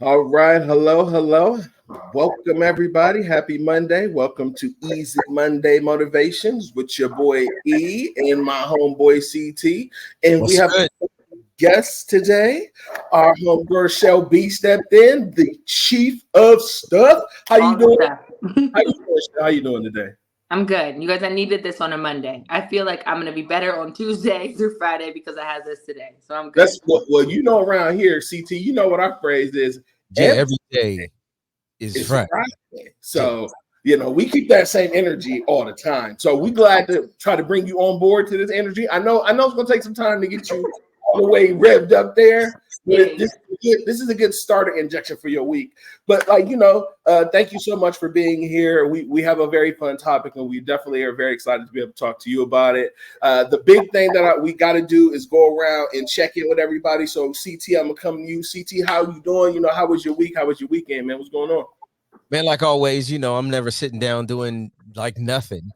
All right. Hello. Hello. Welcome, everybody. Happy Monday. Welcome to Easy Monday Motivations with your boy E and my homeboy CT. And we What's have good? guests today. Our homegirl Shell B stepped in, the chief of stuff. How you All the doing? stuff. How you doing? Shell? How you doing today? I'm good. You guys, I needed this on a Monday. I feel like I'm gonna be better on Tuesday through Friday because I had this today. So I'm good. That's what. Well, you know, around here, CT, you know what our phrase is. Yeah, every day is It's Friday. Friday. So, we keep that same energy all the time. So we glad to try to bring you on board to this energy. I know it's gonna take some time to get you all the way revved up there. But this is a good starter injection for your week. But thank you so much for being here. We have a very fun topic, and we definitely are very excited to be able to talk to you about it. The big thing that we got to do is go around and check in with everybody. So CT, I'm gonna come to you. CT, how you doing? How was your week? How was your weekend, man? What's going on? Man, like always, I'm never sitting down doing like nothing.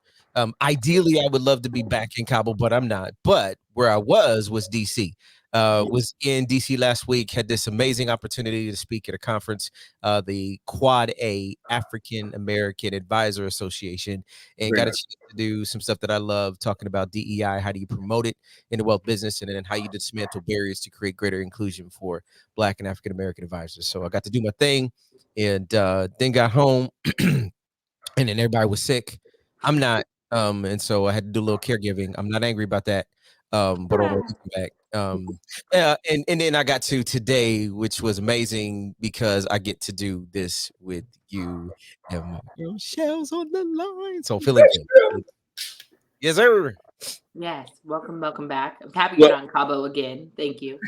Ideally, I would love to be back in Kabul, but I'm not. But where I was DC. Was in DC last week, had this amazing opportunity to speak at a conference, the Quad A African American Advisor Association, and got a chance to do some stuff that I love, talking about DEI, how do you promote it in the wealth business, and then how you dismantle barriers to create greater inclusion for Black and African American advisors. So I got to do my thing, and then got home, and then everybody was sick. I'm not, and so I had to do a little caregiving. I'm not angry about that. But on my way back, and then I got to today, which was amazing because I get to do this with you and my girl Shell's on the line. So I'm feeling good. Yes, sir. Yes. Welcome back. I'm happy you're not in Cabo again. Thank you.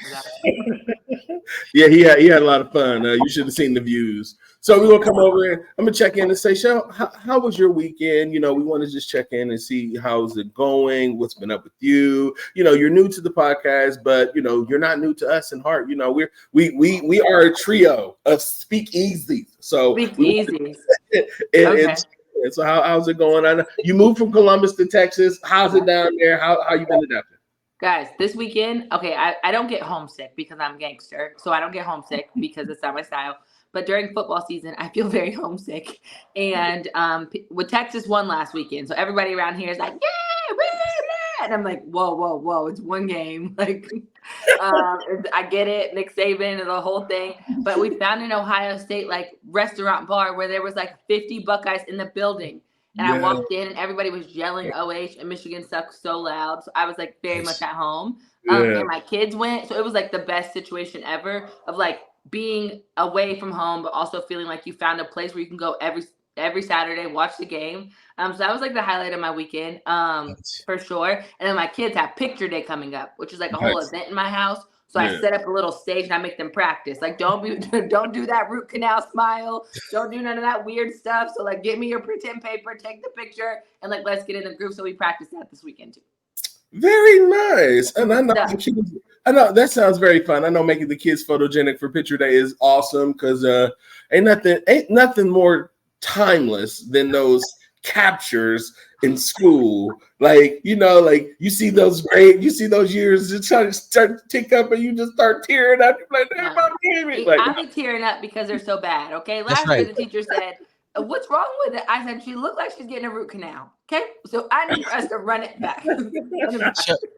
Yeah, he had a lot of fun. You should have seen the views. So we're gonna come over and I'm gonna check in and say, Shell, how was your weekend? We want to just check in and see how's it going, what's been up with you. You're new to the podcast, but you're not new to us in heart. We are a trio of speakeasies. So speakeasies. Okay. So how's it going? I know you moved from Columbus to Texas. How's it down there? How you been adapting? Guys, this weekend, okay, I don't get homesick because I'm gangster. So I don't get homesick because it's not my style. But during football season, I feel very homesick. And with Texas won last weekend. So everybody around here is like, yeah, woo, and I'm like, whoa. It's one game. Like, I get it, Nick Saban and the whole thing. But we found an Ohio State restaurant bar where there was 50 Buckeyes in the building. And I walked in and everybody was yelling OH and Michigan sucks so loud. So I was such at home. And my kids went. So it was the best situation ever of being away from home, but also feeling like you found a place where you can go every Saturday, watch the game. So that was the highlight of my weekend, for sure. And then my kids have picture day coming up, which is a whole event in my house. So I set up a little stage and I make them practice. Don't do that root canal smile. Don't do none of that weird stuff. So get me your pretend paper, take the picture, and let's get in the group. So we practice that this weekend too. Very nice. And I know that sounds very fun. I know making the kids photogenic for picture day is awesome because ain't nothing more timeless than those captures in school. You see those years just try to start to tick up and you just start tearing up. I'll be tearing up because they're so bad. Okay. Last year the teacher said, what's wrong with it? I said, she looked like she's getting a root canal. Okay. So I need for us to run it back.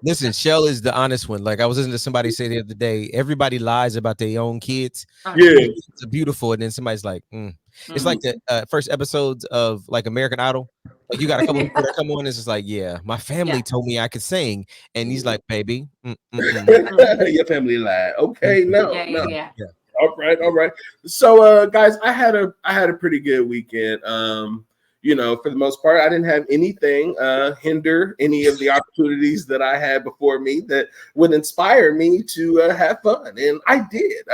Listen, Shell is the honest one. I was listening to somebody say the other day, everybody lies about their own kids. It's beautiful. And then somebody's like, It's like the first episodes of American Idol. You got a couple people that come on and it's just yeah, my family told me I could sing. And he's like, baby. Your family lied. Okay, no. Yeah. All right. So, guys, I had a pretty good weekend. For the most part, I didn't have anything hinder any of the opportunities that I had before me that would inspire me to have fun, and I did.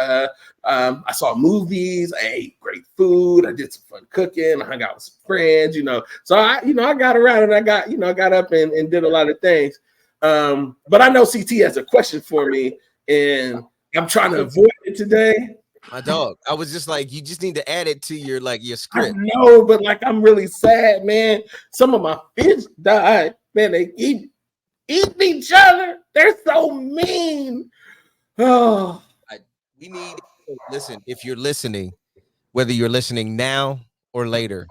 I saw movies, I ate great food, I did some fun cooking, I hung out with some friends. So I got around and I got up and did a lot of things. But I know CT has a question for me, and I'm trying to avoid it today. My dog. I was just you just need to add it to your script. No, but I'm really sad, man. Some of my fish died. Man, they eat each other. They're so mean. Oh, we need Listen, if you're listening, whether you're listening now or later,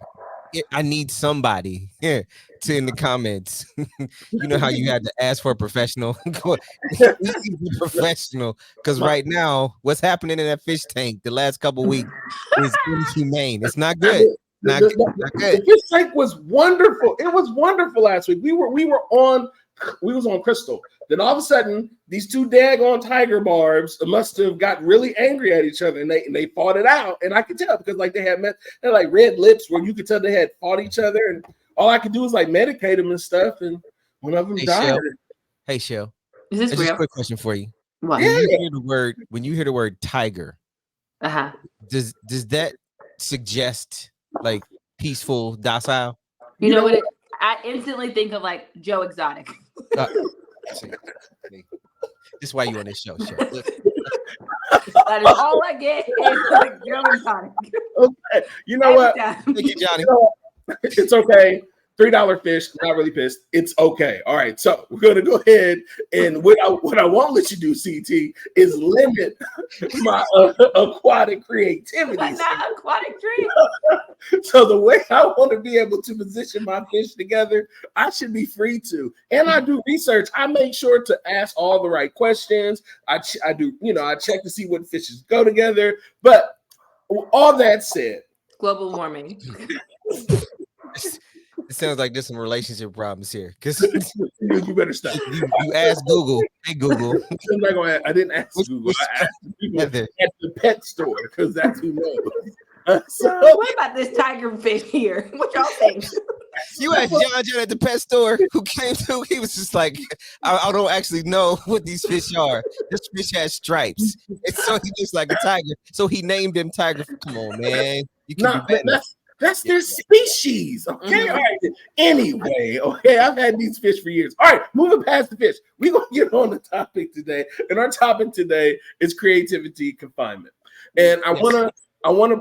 I need somebody to in the comments. You know how you had to ask for a professional. We need a professional because right now, what's happening in that fish tank the last couple weeks is inhumane. It's not good. Not good. Not good. The fish tank was wonderful. It was wonderful last week. We was on Crystal. Then all of a sudden, these two daggone tiger barbs must have got really angry at each other, and they fought it out. And I could tell because like they had like red lips where you could tell they had fought each other, and all I could do was like medicate them and stuff. And one of them died. Shell. Hey, Shell. Is this real? Just a quick question for you. What? When you hear the word tiger, does that suggest like peaceful, docile? You know what? I instantly think of like Joe Exotic. This is why you on this show. That is all I get. Is like Joe Exotic. Okay, you know what? Thank you, Johnny. It's okay. $3 fish, not really pissed. It's okay. All right, so we're gonna go ahead and what I won't let you do, CT, is limit my aquatic creativity. But not aquatic dream. So the way I want to be able to position my fish together, I should be free to. And I do research. I make sure to ask all the right questions. I do, I check to see what fishes go together. But all that said, global warming. It sounds like there's some relationship problems here. Because you better stop. You asked Google. Hey, Google. I didn't ask Google. I asked people at the pet store because that's who knows. What about this tiger fish here? What y'all think? You asked John at the pet store who came through. He was just like, I don't actually know what these fish are. This fish has stripes. And so he looks like a tiger. So he named him Tiger. Come on, man. You can be better. That's their species. Okay. All right. Anyway, okay, I've had these fish for years. All right, moving past the fish, we're gonna get on the topic today. And our topic today is creativity confinement. And I wanna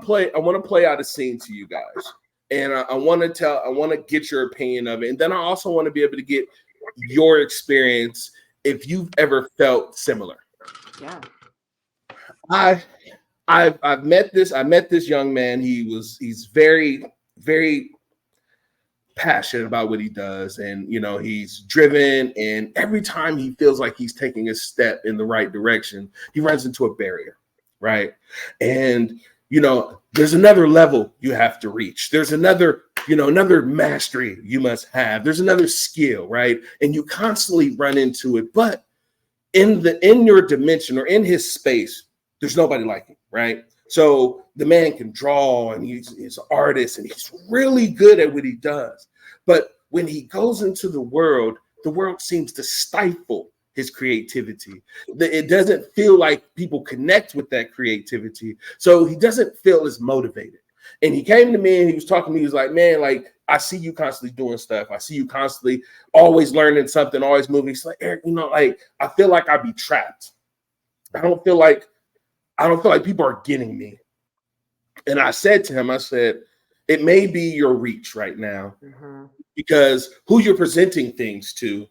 play out a scene to you guys. And I want to get your opinion of it. And then I also want to be able to get your experience if you've ever felt similar. Yeah. I met this young man. He's very, very passionate about what he does, and he's driven, and every time he feels like he's taking a step in the right direction, he runs into a barrier, right? And there's another level you have to reach. There's another mastery you must have. There's another skill, right? And you constantly run into it, but in your dimension or in his space, there's nobody like him, right? So the man can draw, and he's an artist, and he's really good at what he does. But when he goes into the world seems to stifle his creativity. It doesn't feel like people connect with that creativity. So he doesn't feel as motivated. And he came to me and he was talking to me. He was like, man, like, I see you constantly doing stuff. I see you constantly always learning something, always moving. He's like, Eric, I feel like I'd be trapped. I don't feel like people are getting me. And I said to him, it may be your reach right now, because who you're presenting things to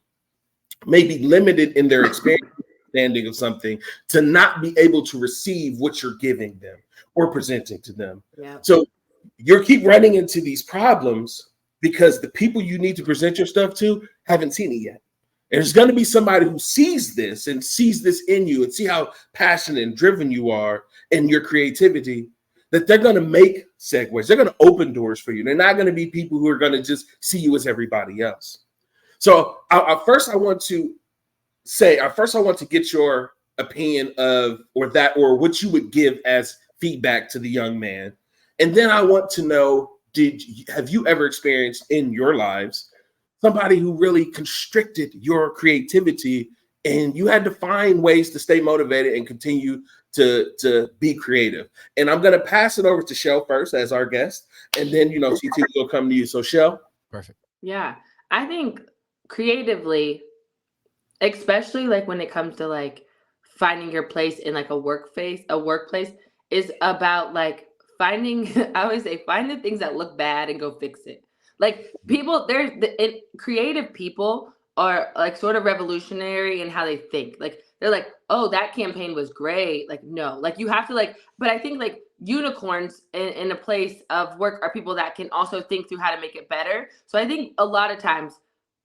may be limited in their experience, understanding of something, to not be able to receive what you're giving them or presenting to them. Yeah. So you keep running into these problems because the people you need to present your stuff to haven't seen it yet. There's going to be somebody who sees this in you and see how passionate and driven you are in your creativity, that they're going to make segues. They're going to open doors for you. They're not going to be people who are going to just see you as everybody else. So first I want to get your opinion of, or what you would give as feedback to the young man. And then I want to know, have you ever experienced in your lives somebody who really constricted your creativity and you had to find ways to stay motivated and continue to be creative? And I'm going to pass it over to Shell first as our guest. And then, CT will come to you. So Shell. Perfect. Yeah. I think creatively, especially like when it comes to like finding your place in like a workplace is about like finding, I always say, find the things that look bad and go fix it. Like creative people are like sort of revolutionary in how they think. Like they're like, oh, that campaign was great. Like, no, like you have to like, but I think like unicorns in a place of work are people that can also think through how to make it better. So I think a lot of times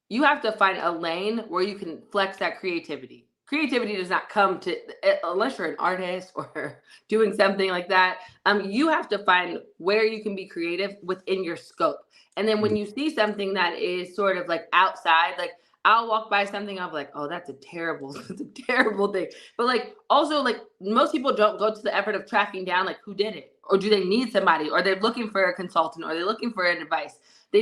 you have to find a lane where you can flex that creativity. Creativity does not come to unless you're an artist or doing something like that. You have to find where you can be creative within your scope. And then when you see something that is sort of like outside, like I'll walk by something, I'll be like, oh, that's a terrible, that's a terrible thing. But like also like most people don't go to the effort of tracking down like who did it, or do they need somebody, or they're looking for a consultant, or they're looking for an advice. They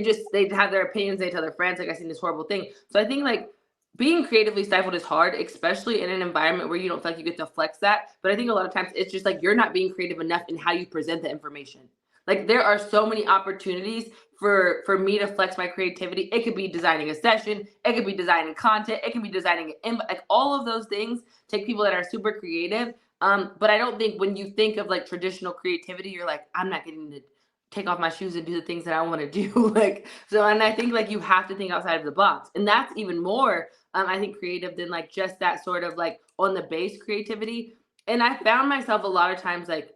have their opinions, they tell their friends, like I seen this horrible thing. So I think like being creatively stifled is hard, especially in an environment where you don't feel like you get to flex that. But I think a lot of times it's just like you're not being creative enough in how you present the information. Like there are so many opportunities for me to flex my creativity. It could be designing a session, it could be designing content, it can be designing like all of those things take people that are super creative. But I don't think when you think of like traditional creativity, you're like, I'm not getting to take off my shoes and do the things that I want to do. Like, so, and I think like you have to think outside of the box, and that's even more, I think creative than like just that sort of like on the base creativity. And I found myself a lot of times, like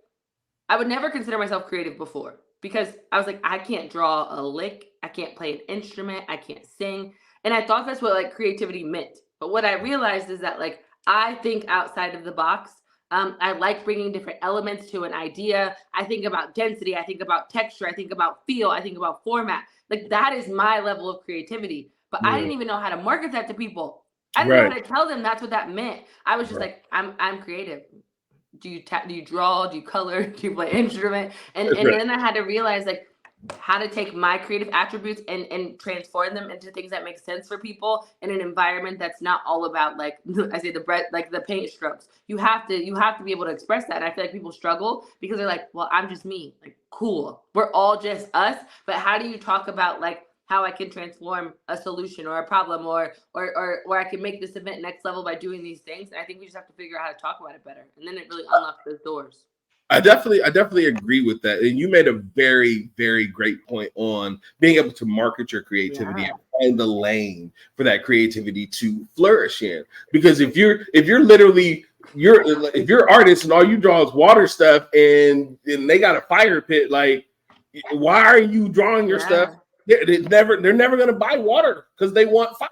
I would never consider myself creative before because I was like, I can't draw a lick. I can't play an instrument. I can't sing. And I thought that's what like creativity meant. But what I realized is that like, I think outside of the box. I like bringing different elements to an idea. I think about density. I think about texture. I think about feel. I think about format. Like that is my level of creativity. But I didn't even know how to market that to people. I didn't know how to tell them that's what that meant. I was just like, I'm creative. Do you draw? Do you color? Do you play instrument? And then I had to realize like how to take my creative attributes and transform them into things that make sense for people in an environment that's not all about like I say the bread, like the paint strokes. You have to be able to express that. And I feel like people struggle because they're like, well, I'm just me. Like, cool. We're all just us. But how do you talk about like how I can transform a solution or a problem or I can make this event next level by doing these things? And I think we just have to figure out how to talk about it better. And then it really unlocks those doors. I definitely agree with that. And you made a very, very great point on being able to market your creativity and find the lane for that creativity to flourish in. Because if you're artists and all you draw is water stuff and they got a fire pit, like why are you drawing your stuff? They're never going to buy water because they want fire.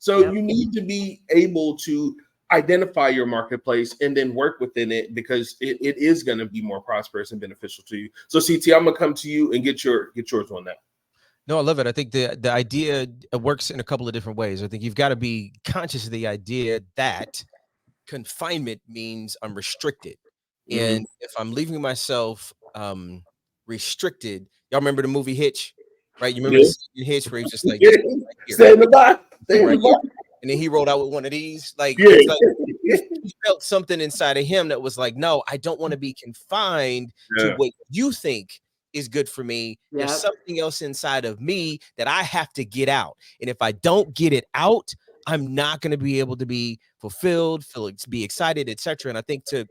So you need to be able to identify your marketplace and then work within it because it is going to be more prosperous and beneficial to you. So CT, I'm going to come to you and get yours on that. No, I love it. I think the idea works in a couple of different ways. I think you've got to be conscious of the idea that confinement means I'm restricted. And if I'm leaving myself restricted, y'all remember the movie Hitch, right? You remember the scene in Hitch where he's just like, stay in the box. And then he rolled out with one of these. Like, it's like he felt something inside of him that was like, no, I don't want to be confined to what you think is good for me. There's something else inside of me that I have to get out. And if I don't get it out, I'm not going to be able to be fulfilled, be excited, etc. And I think to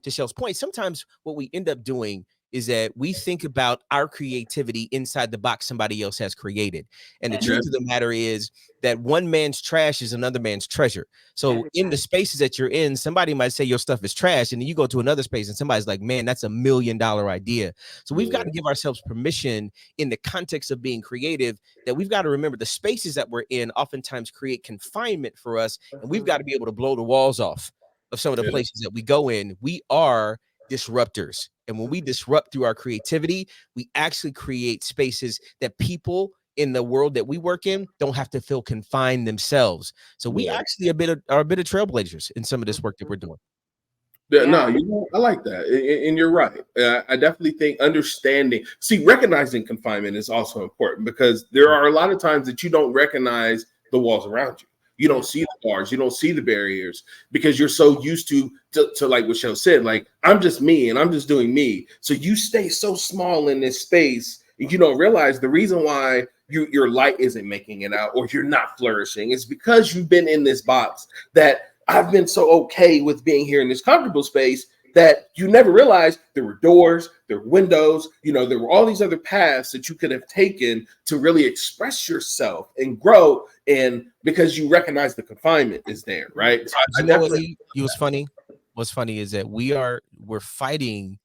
Shell's point, sometimes what we end up doing is that we think about our creativity inside the box somebody else has created. And the truth of the matter is that one man's trash is another man's treasure. So in the spaces that you're in, somebody might say your stuff is trash. And then you go to another space and somebody's like, man, that's $1 million idea. So we've got to give ourselves permission in the context of being creative, that we've got to remember the spaces that we're in oftentimes create confinement for us. And we've got to be able to blow the walls off of some of the places that we go in. We are disruptors. And when we disrupt through our creativity, we actually create spaces that people in the world that we work in don't have to feel confined themselves. So we actually are a bit of trailblazers in some of this work that we're doing. No, I like that. And you're right. I definitely think recognizing confinement is also important because there are a lot of times that you don't recognize the walls around you. You don't see the bars, you don't see the barriers because you're so used to like what Shell said, like, I'm just me and I'm just doing me. So you stay so small in this space and you don't realize the reason why your light isn't making it out or you're not flourishing. It's because you've been in this box that I've been so okay with being here in this comfortable space that you never realized there were doors, there were windows, there were all these other paths that you could have taken to really express yourself and grow. And because you recognize the confinement is there, right? So You know what? It was funny. What's funny is that we're fighting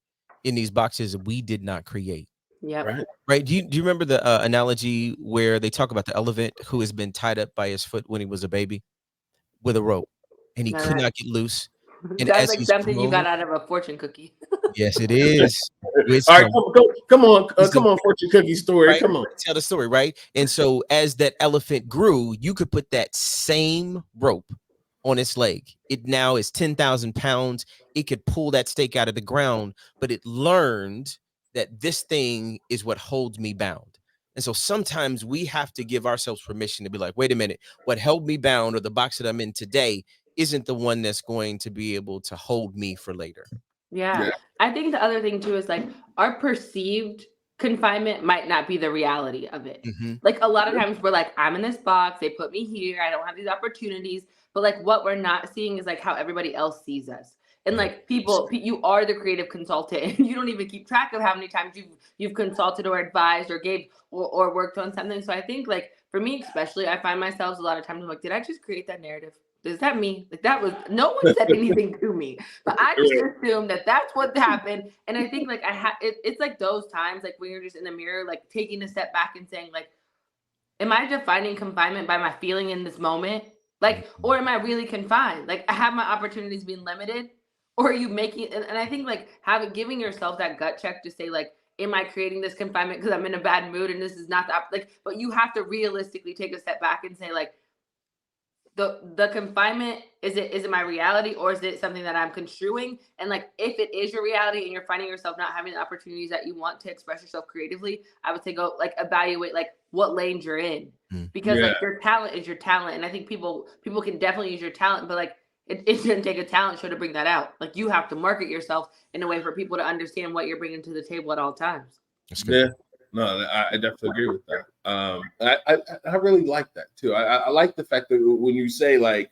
in these boxes we did not create. Yep. Right. Do you remember the analogy where they talk about the elephant who has been tied up by his foot when he was a baby with a rope and he could not get loose? And That's as like he's something you got growing, out of a fortune cookie. yes, it is. All right, come on, fortune cookie story. Right? Come on, Tell the story, right? And so as that elephant grew, you could put that same rope on its leg. It now is 10,000 pounds. It could pull that stake out of the ground, but it learned that this thing is what holds me bound. And so sometimes we have to give ourselves permission to be like, wait a minute, what held me bound or the box that I'm in today isn't the one that's going to be able to hold me for later. Yeah. I think the other thing too is like our perceived confinement might not be the reality of it. Like a lot of times we're like, I'm in this box, they put me here, I don't have these opportunities. But like what we're not seeing is like how everybody else sees us. And like you are the creative consultant and you don't even keep track of how many times you've consulted or advised or gave or worked on something. So I think like for me especially, I find myself a lot of times I'm like, did I just create that narrative? Is that me? Like that was no one said anything to me, but I just assumed that that's what happened. And I think like it's like those times like when you're just in the mirror, like taking a step back and saying like, am I defining confinement by my feeling in this moment? Like, or am I really confined? Like I have my opportunities being limited, or are you making? And I think like giving yourself that gut check to say like, am I creating this confinement because I'm in a bad mood and this is not but you have to realistically take a step back and say like, the confinement is it my reality or is it something that I'm construing? And like if it is your reality and you're finding yourself not having the opportunities that you want to express yourself creatively, I would say go like evaluate like what lanes you're in, because like your talent is your talent. And I think people can definitely use your talent, but like it shouldn't take a talent show to bring that out. Like you have to market yourself in a way for people to understand what you're bringing to the table at all times. That's good. Yeah. No, I definitely agree with that. I really like that too. I like the fact that when you say like,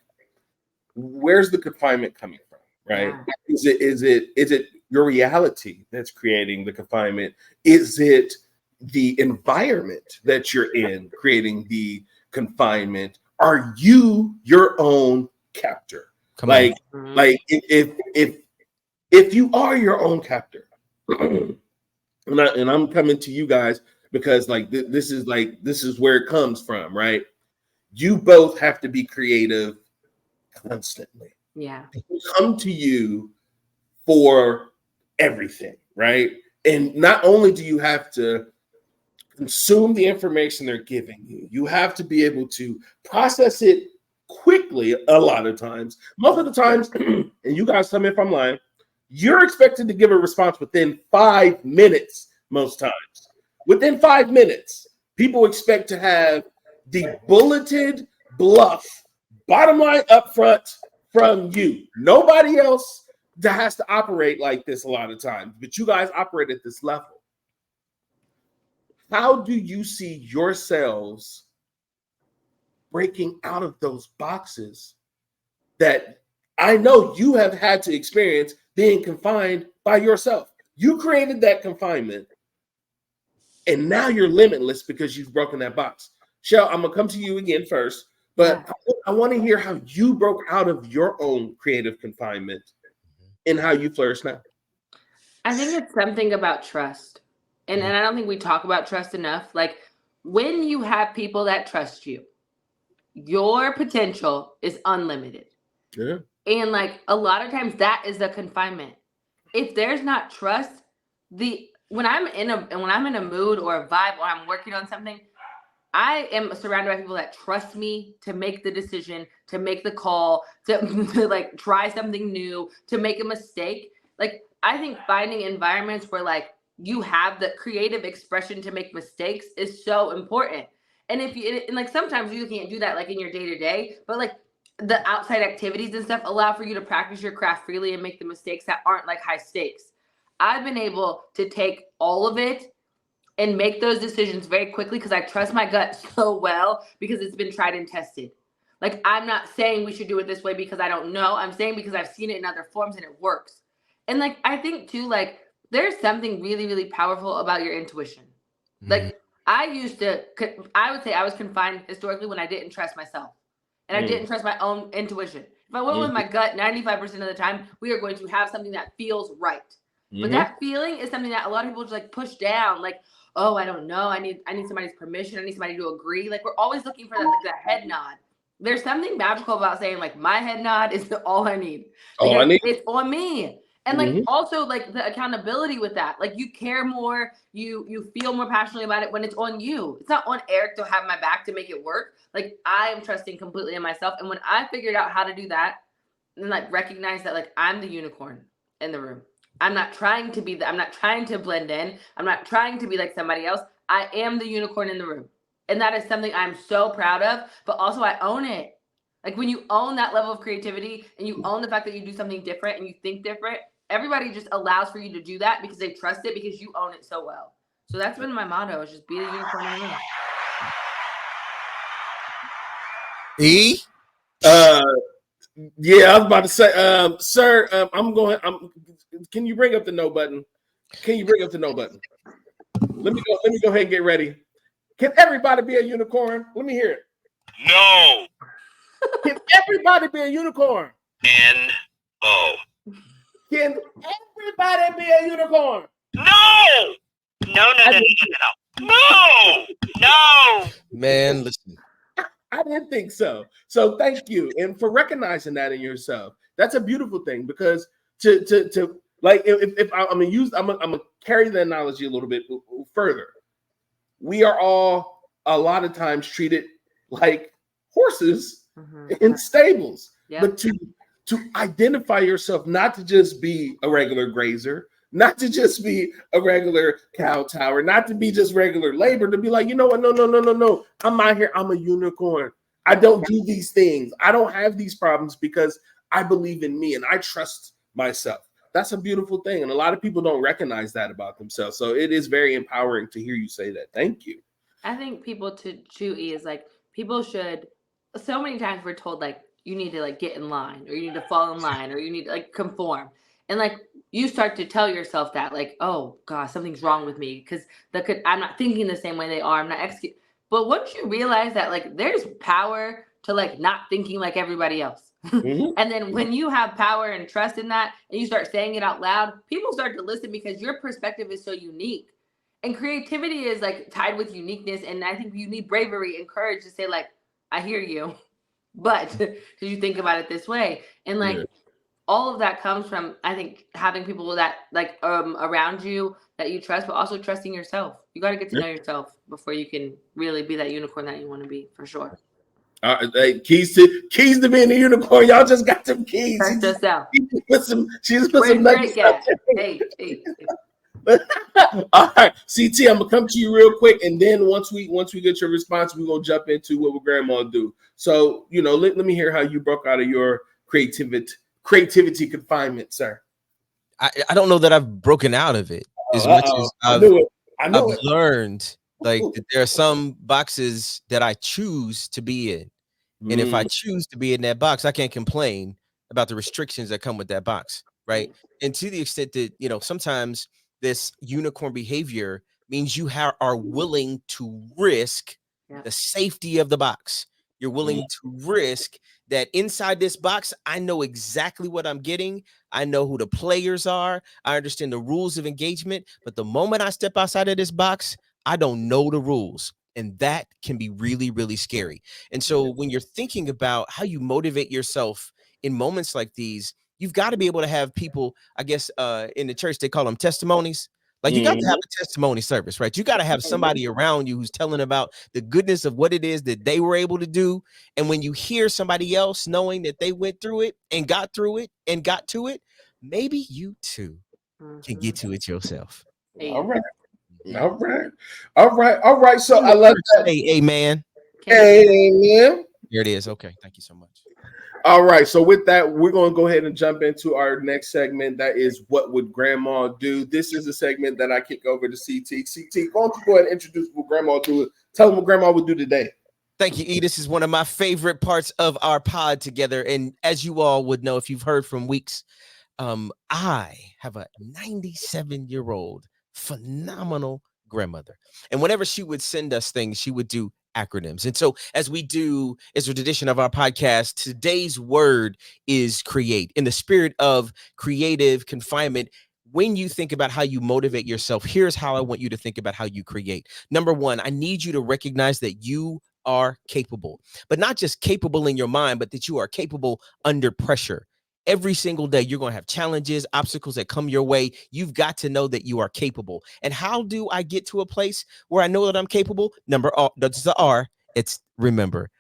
where's the confinement coming from, right? Yeah. Is it your reality that's creating the confinement? Is it the environment that you're in creating the confinement? Are you your own captor? Like if you are your own captor. And I'm coming to you guys because like this is where it comes from, right? You both have to be creative constantly. Yeah. People come to you for everything, right? And not only do you have to consume the information they're giving you, you have to be able to process it quickly a lot of times. Most of the times, and you guys tell me if I'm lying, you're expected to give a response within 5 minutes most times. Within 5 minutes, people expect to have the bulleted bluff, bottom line up front from you. Nobody else that has to operate like this a lot of times, but you guys operate at this level. How do you see yourselves breaking out of those boxes that I know you have had to experience being confined by yourself? You created that confinement, and now you're limitless because you've broken that box. Shell, I'm going to come to you again first, but I want to hear how you broke out of your own creative confinement and how you flourish now. I think it's something about trust. And I don't think we talk about trust enough. Like when you have people that trust you, your potential is unlimited. Yeah. And like a lot of times that is the confinement. If there's not trust, when I'm in a mood or a vibe or I'm working on something, I am surrounded by people that trust me to make the decision, to make the call, to like try something new, to make a mistake. Like I think finding environments where like you have the creative expression to make mistakes is so important. And and like sometimes you can't do that like in your day to day, but like the outside activities and stuff allow for you to practice your craft freely and make the mistakes that aren't like high stakes. I've been able to take all of it and make those decisions very quickly because I trust my gut so well because it's been tried and tested. Like I'm not saying we should do it this way because I don't know. I'm saying because I've seen it in other forms and it works. And like, I think too, like, there's something really, really powerful about your intuition. Like, I would say I was confined historically when I didn't trust myself and I didn't trust my own intuition. If I went with my gut 95% of the time, we are going to have something that feels right. But that feeling is something that a lot of people just like push down. Like, oh, I don't know. I need somebody's permission. I need somebody to agree. Like, we're always looking for that, like, that head nod. There's something magical about saying, like, my head nod is all I need. Because it's on me. And like also like the accountability with that, like you care more, you feel more passionately about it when it's on you. It's not on Eric to have my back to make it work. Like, I am trusting completely in myself. And when I figured out how to do that and like recognize that, like, I'm the unicorn in the room. I'm not trying to be I'm not trying to blend in. I'm not trying to be like somebody else. I am the unicorn in the room. And that is something I'm so proud of, but also I own it. Like, when you own that level of creativity and you own the fact that you do something different and you think different, everybody just allows for you to do that because they trust it because you own it so well. So that's been my motto, is just be the unicorn in the room. Yeah, I was about to say, sir, can you bring up the no button? Can you bring up the no button? Let me go ahead and get ready. Can everybody be a unicorn? Let me hear it. No. Can everybody be a unicorn? N-O. Can everybody be a unicorn? No. No. Man, listen. I didn't think so. So thank you, and for recognizing that in yourself. That's a beautiful thing, because to like, if I'm gonna carry the analogy a little bit further. We are all a lot of times treated like horses in stables, but to identify yourself, not to just be a regular grazer, not to just be a regular cow tower, not to be just regular labor, to be like, you know what? No. I'm out here. I'm a unicorn. I don't do these things. I don't have these problems because I believe in me and I trust myself. That's a beautiful thing. And a lot of people don't recognize that about themselves. So it is very empowering to hear you say that. Thank you. I think people is like, people should, so many times we're told like, you need to like get in line, or you need to fall in line, or you need to like conform. And like, you start to tell yourself that, like, oh gosh, something's wrong with me because I'm not thinking the same way they are. I'm not executing. But once you realize that, like, there's power to like not thinking like everybody else. And then when you have power and trust in that, and you start saying it out loud, people start to listen because your perspective is so unique. And creativity is like tied with uniqueness. And I think you need bravery and courage to say, like, I hear you, but did you think about it this way? And like, all of that comes from, I think, having people that like around you that you trust, but also trusting yourself. You got to get to know yourself before you can really be that unicorn that you want to be, for sure. Keys to being a unicorn. Y'all just got some keys. Trust yourself. She just put some nuggets. Hey. All right, CT, I'm gonna come to you real quick, and then once we get your response, we're gonna jump into what will grandma do. So, you know, let me hear how you broke out of your creativity confinement, sir. I don't know that I've broken out of it as much as I've learned like that there are some boxes that I choose to be in. And if I choose to be in that box, I can't complain about the restrictions that come with that box, right? And to the extent that, you know, sometimes this unicorn behavior means you are willing to risk the safety of the box. You're willing to risk that inside this box, I know exactly what I'm getting. I know who the players are. I understand the rules of engagement. But the moment I step outside of this box, I don't know the rules. And that can be really, really scary. And so when you're thinking about how you motivate yourself in moments like these, you've got to be able to have people, I guess, in the church, they call them testimonies. Like, you got to have a testimony service, right? You got to have somebody around you who's telling about the goodness of what it is that they were able to do. And when you hear somebody else knowing that they went through it and got through it and got to it, maybe you too can get to it yourself. All right. So I love that. Hey, amen. Amen. Here it is. Okay. Thank you so much. All right. So with that, we're going to go ahead and jump into our next segment. That is, what would grandma do? This is a segment that I kick over to CT. CT, why don't you go ahead and introduce what grandma do? Tell them what grandma would do today. Thank you, E. This is one of my favorite parts of our pod together. And as you all would know, if you've heard from weeks I have a 97-year-old phenomenal grandmother. And whenever she would send us things, she would do acronyms. And so, as we do, as a tradition of our podcast, today's word is create. In the spirit of creative confinement, when you think about how you motivate yourself, here's how I want you to think about how you create. Number one, I need you to recognize that you are capable, but not just capable in your mind, but that you are capable under pressure. Every single day, you're going to have challenges, obstacles that come your way. You've got to know that you are capable. And how do I get to a place where I know that I'm capable? That's the R. It's remember.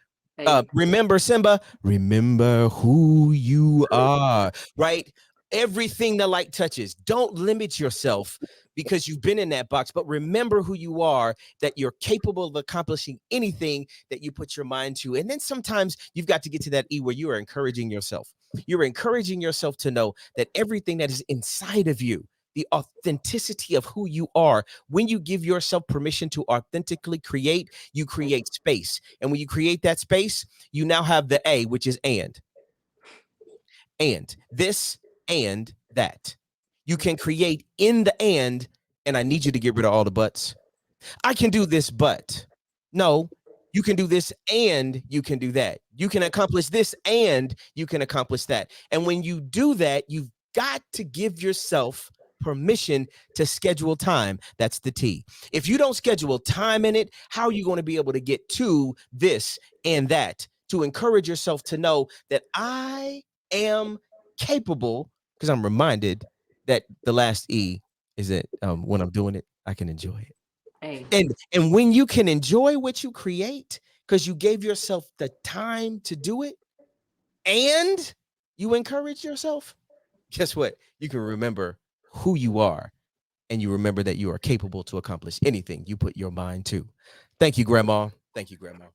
Remember, Simba, remember who you are, right? Everything the light touches. Don't limit yourself because you've been in that box, but remember who you are, that you're capable of accomplishing anything that you put your mind to. And then sometimes you've got to get to that E where you are encouraging yourself. You're encouraging yourself to know that everything that is inside of you, the authenticity of who you are, when you give yourself permission to authentically create, you create space. And when you create that space, you now have the A, which is and this and that. You can create in the and I need you to get rid of all the buts. I can do this, but no, you can do this and you can do that. You can accomplish this and you can accomplish that. And when you do that, you've got to give yourself permission to schedule time. That's the T. If you don't schedule time in it, how are you going to be able to get to this and that? To encourage yourself to know that I am capable, because I'm reminded that the last E is that when I'm doing it, I can enjoy it. Hey. And when you can enjoy what you create because you gave yourself the time to do it and you encourage yourself, guess what? You can remember who you are and you remember that you are capable to accomplish anything you put your mind to. Thank you, Grandma. Thank you, Grandma.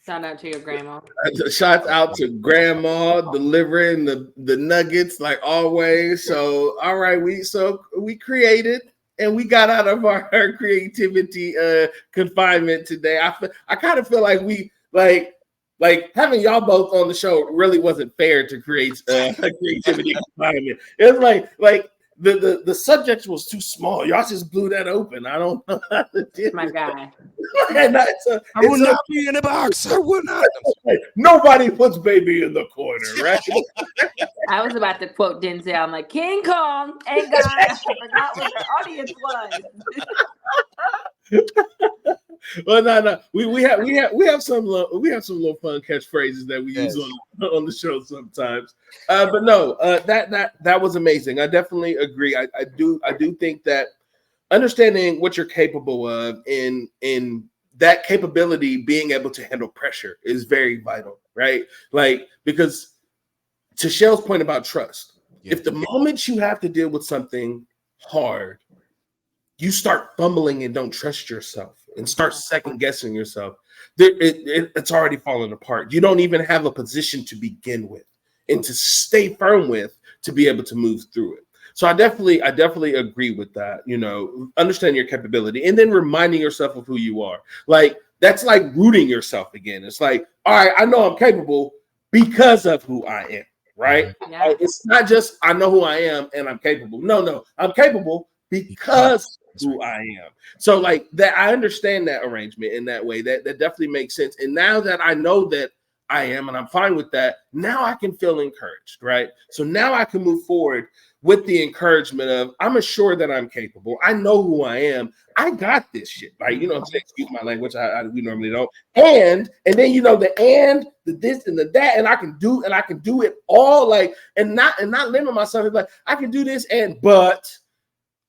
Shout out to your grandma. Shout out to Grandma delivering the nuggets like always. So, all right, we created and we got out of our creativity confinement today. I kind of feel like we like having y'all both on the show really wasn't fair to create creativity confinement. It was like the subject was too small. Y'all just blew that open. I don't know how to do My guy. I will not be in a box. I will not. Nobody puts baby in the corner, right? I was about to quote Denzel. I'm like, King Kong ain't got. I forgot what the audience was. Well, no. We have some little fun catchphrases that we use on the show sometimes. But no, that was amazing. I definitely agree. I do think that understanding what you're capable of in that capability, being able to handle pressure is very vital, right? Like, because to Shell's point about trust, if the moment you have to deal with something hard, you start fumbling and don't trust yourself and start second guessing yourself, it's already falling apart. You don't even have a position to begin with and to stay firm with to be able to move through it. So I definitely agree with that. You know, understand your capability and then reminding yourself of who you are. Like, that's like rooting yourself again. It's like, all right, I know I'm capable because of who I am, right? Yeah. It's not just I know who I am and I'm capable. No, I'm capable because who I am. So like that, I understand that arrangement in that way. That definitely makes sense. And now that I know that I am and I'm fine with that, now I can feel encouraged, right? So now I can move forward with the encouragement of I'm assured that I'm capable. I know who I am. I got this shit. Like, you know what I'm saying? Excuse my language. We normally don't. And then you know the this and the that, and I can do it all, like, and not limit myself. It's like I can do this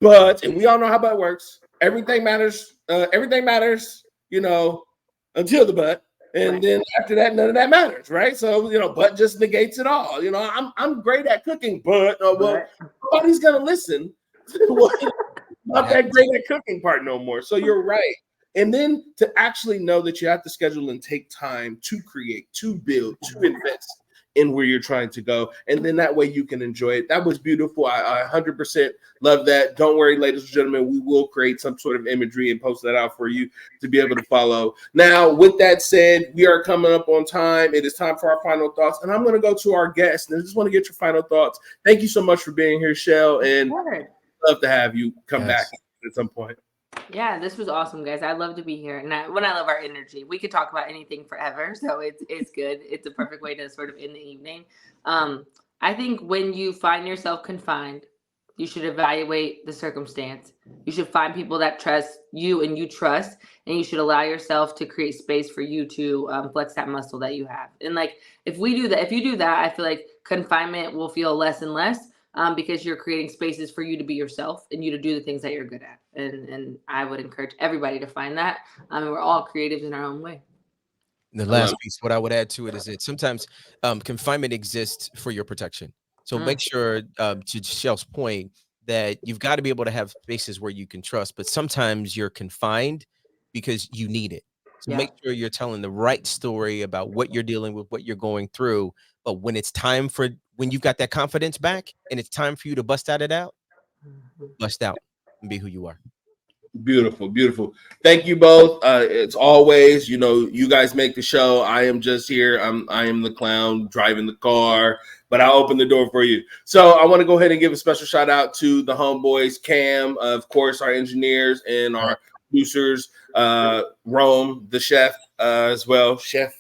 but and we all know how that works. Everything matters, you know, until the but. And then after that, none of that matters, right? So, you know, but just negates it all. You know, I'm great at cooking, but nobody's gonna listen to not that great at cooking part no more. So you're right. And then to actually know that you have to schedule and take time to create, to build, to invest in where you're trying to go. And then that way you can enjoy it. That was beautiful. I 100% love that. Don't worry, ladies and gentlemen, we will create some sort of imagery and post that out for you to be able to follow. Now, with that said, we are coming up on time. It is time for our final thoughts. And I'm going to go to our guest. And I just want to get your final thoughts. Thank you so much for being here, Shell. And love to have you come back at some point. Yeah, this was awesome, guys. I love to be here, and I love our energy. We could talk about anything forever, so it's good. It's a perfect way to sort of end the evening. I think when you find yourself confined, you should evaluate the circumstance. You should find people that trust you and you trust, and you should allow yourself to create space for you to flex that muscle that you have. And like if you do that, I feel like confinement will feel less and less. Because you're creating spaces for you to be yourself and you to do the things that you're good at. And I would encourage everybody to find that. We're all creatives in our own way. The last piece, what I would add to it is that sometimes confinement exists for your protection. So make sure, to Shell's point, that you've got to be able to have spaces where you can trust, but sometimes you're confined because you need it. So make sure you're telling the right story about what you're dealing with, what you're going through. But when it's time when you've got that confidence back and it's time for you to bust out and be who you are. Beautiful, beautiful. Thank you both. It's always, you guys make the show. I am just here. I am the clown driving the car, but I'll open the door for you. So I want to go ahead and give a special shout out to the homeboys, Cam, of course, our engineers and our producers, Rome, the chef, as well, chef.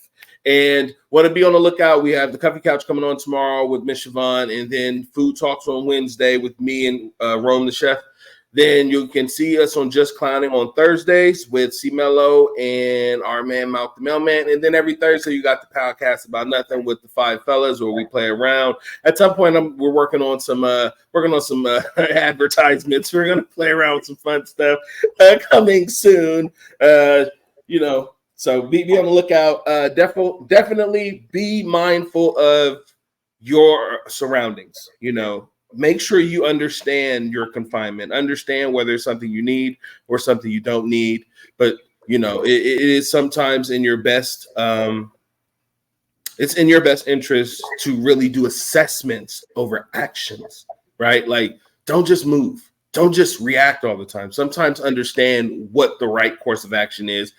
And want to be on the lookout. We have the Coffee Couch coming on tomorrow with Miss Siobhan, and then Food Talks on Wednesday with me and Rome, the chef. Then you can see us on Just Clowning on Thursdays with C Mello and our man Malk the Mailman. And then every Thursday you got the podcast About Nothing with the five fellas, where we play around. At some point we're working on some advertisements. We're gonna play around with some fun stuff coming soon. So be on the lookout. Definitely be mindful of your surroundings. Make sure you understand your confinement, understand whether it's something you need or something you don't need. But, it is sometimes in your best, it's in your best interest to really do assessments over actions, right? Like, don't just move. Don't just react all the time. Sometimes understand what the right course of action is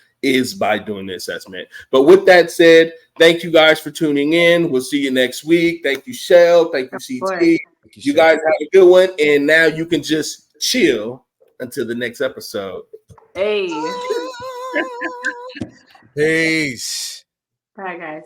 by doing the assessment. But with that said, thank you guys for tuning in. We'll see you next week. Thank you, Shell. Thank you, CT. You guys have a good one. And now you can just chill until the next episode. Hey. Peace. Bye, guys.